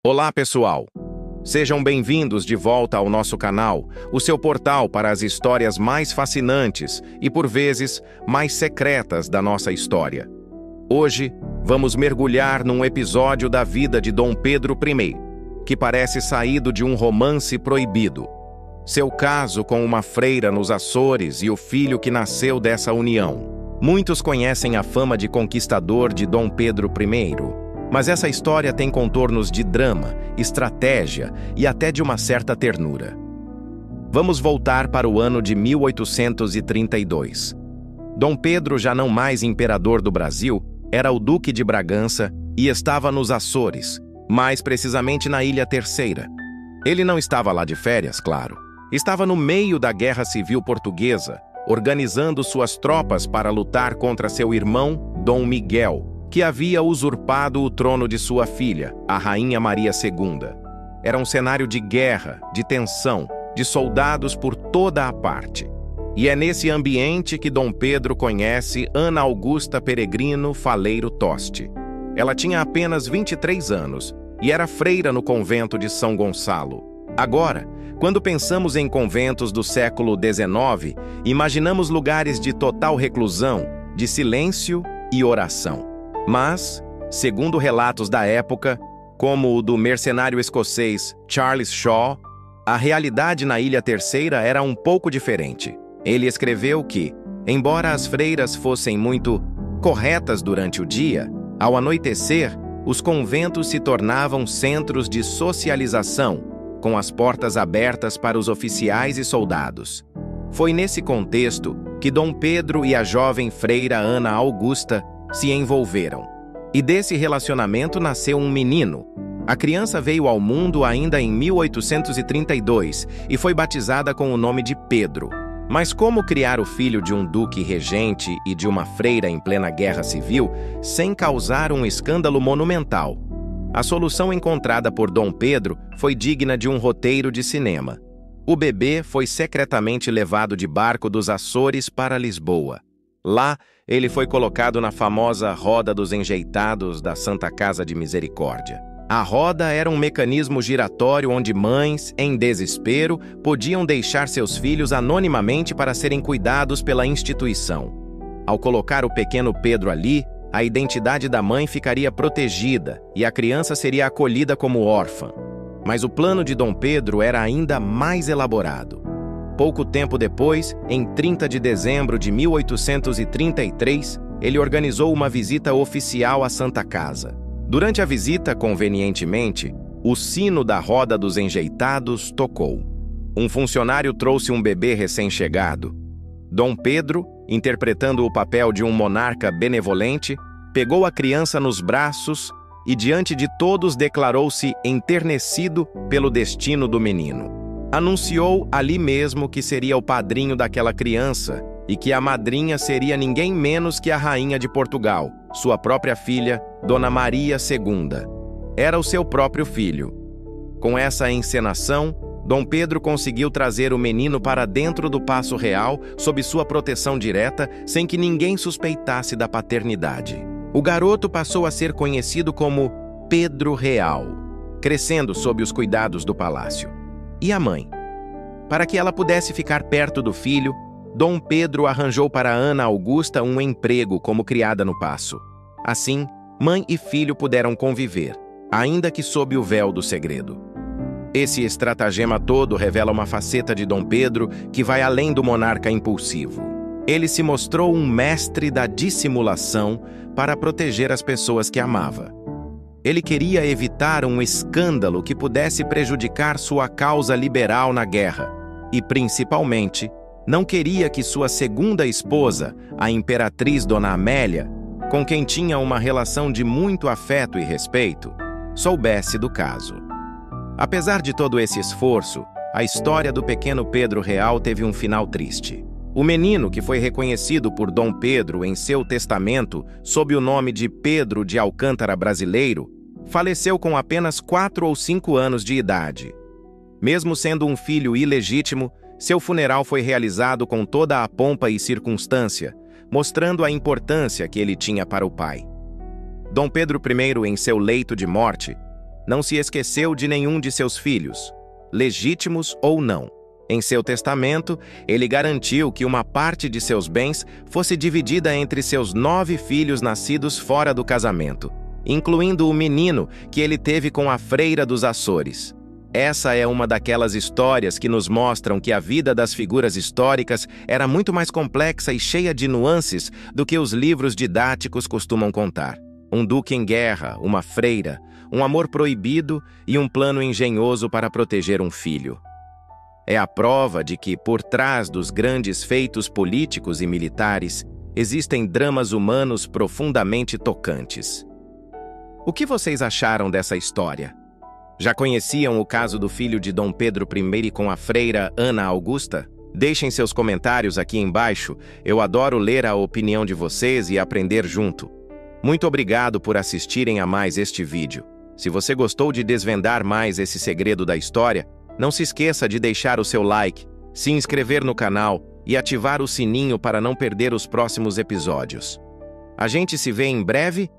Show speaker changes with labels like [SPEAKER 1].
[SPEAKER 1] Olá, pessoal! Sejam bem-vindos de volta ao nosso canal, o seu portal para as histórias mais fascinantes e, por vezes, mais secretas da nossa história. Hoje, vamos mergulhar num episódio da vida de Dom Pedro I, que parece saído de um romance proibido. Seu caso com uma freira nos Açores e o filho que nasceu dessa união. Muitos conhecem a fama de conquistador de Dom Pedro I, mas essa história tem contornos de drama, estratégia e até de uma certa ternura. Vamos voltar para o ano de 1832. Dom Pedro, já não mais imperador do Brasil, era o Duque de Bragança e estava nos Açores, mais precisamente na Ilha Terceira. Ele não estava lá de férias, claro. Estava no meio da Guerra Civil Portuguesa, organizando suas tropas para lutar contra seu irmão, Dom Miguel, que havia usurpado o trono de sua filha, a Rainha Maria II. Era um cenário de guerra, de tensão, de soldados por toda a parte. E é nesse ambiente que Dom Pedro conhece Ana Augusta Peregrino Faleiro Toste. Ela tinha apenas 23 anos e era freira no convento de São Gonçalo. Agora, quando pensamos em conventos do século XIX, imaginamos lugares de total reclusão, de silêncio e oração. Mas, segundo relatos da época, como o do mercenário escocês Charles Shaw, a realidade na Ilha Terceira era um pouco diferente. Ele escreveu que, embora as freiras fossem muito corretas durante o dia, ao anoitecer, os conventos se tornavam centros de socialização, com as portas abertas para os oficiais e soldados. Foi nesse contexto que Dom Pedro e a jovem freira Ana Augusta se envolveram. E desse relacionamento nasceu um menino. A criança veio ao mundo ainda em 1832 e foi batizada com o nome de Pedro. Mas como criar o filho de um duque regente e de uma freira em plena guerra civil sem causar um escândalo monumental? A solução encontrada por Dom Pedro foi digna de um roteiro de cinema. O bebê foi secretamente levado de barco dos Açores para Lisboa. Lá, ele foi colocado na famosa Roda dos Enjeitados da Santa Casa de Misericórdia. A roda era um mecanismo giratório onde mães, em desespero, podiam deixar seus filhos anonimamente para serem cuidados pela instituição. Ao colocar o pequeno Pedro ali, a identidade da mãe ficaria protegida e a criança seria acolhida como órfã. Mas o plano de Dom Pedro era ainda mais elaborado. Pouco tempo depois, em 30 de dezembro de 1833, ele organizou uma visita oficial à Santa Casa. Durante a visita, convenientemente, o sino da Roda dos Enjeitados tocou. Um funcionário trouxe um bebê recém-chegado. Dom Pedro, interpretando o papel de um monarca benevolente, pegou a criança nos braços e, diante de todos, declarou-se enternecido pelo destino do menino. Anunciou ali mesmo que seria o padrinho daquela criança e que a madrinha seria ninguém menos que a rainha de Portugal, sua própria filha, Dona Maria II. Era o seu próprio filho. Com essa encenação, Dom Pedro conseguiu trazer o menino para dentro do Paço Real sob sua proteção direta, sem que ninguém suspeitasse da paternidade. O garoto passou a ser conhecido como Pedro Real, crescendo sob os cuidados do palácio. E a mãe? Para que ela pudesse ficar perto do filho, Dom Pedro arranjou para Ana Augusta um emprego como criada no paço. Assim, mãe e filho puderam conviver, ainda que sob o véu do segredo. Esse estratagema todo revela uma faceta de Dom Pedro que vai além do monarca impulsivo. Ele se mostrou um mestre da dissimulação para proteger as pessoas que amava. Ele queria evitar um escândalo que pudesse prejudicar sua causa liberal na guerra e, principalmente, não queria que sua segunda esposa, a imperatriz Dona Amélia, com quem tinha uma relação de muito afeto e respeito, soubesse do caso. Apesar de todo esse esforço, a história do pequeno Pedro Real teve um final triste. O menino, que foi reconhecido por Dom Pedro em seu testamento sob o nome de Pedro de Alcântara Brasileiro, faleceu com apenas 4 ou 5 anos de idade. Mesmo sendo um filho ilegítimo, seu funeral foi realizado com toda a pompa e circunstância, mostrando a importância que ele tinha para o pai. Dom Pedro I, em seu leito de morte, Não se esqueceu de nenhum de seus filhos, legítimos ou não. Em seu testamento, ele garantiu que uma parte de seus bens fosse dividida entre seus 9 filhos nascidos fora do casamento, incluindo o menino que ele teve com a freira dos Açores. Essa é uma daquelas histórias que nos mostram que a vida das figuras históricas era muito mais complexa e cheia de nuances do que os livros didáticos costumam contar. Um duque em guerra, uma freira, um amor proibido e um plano engenhoso para proteger um filho. É a prova de que, por trás dos grandes feitos políticos e militares, existem dramas humanos profundamente tocantes. O que vocês acharam dessa história? Já conheciam o caso do filho de Dom Pedro I com a freira Ana Augusta? Deixem seus comentários aqui embaixo, eu adoro ler a opinião de vocês e aprender junto. Muito obrigado por assistirem a mais este vídeo. Se você gostou de desvendar mais esse segredo da história, não se esqueça de deixar o seu like, se inscrever no canal e ativar o sininho para não perder os próximos episódios. A gente se vê em breve.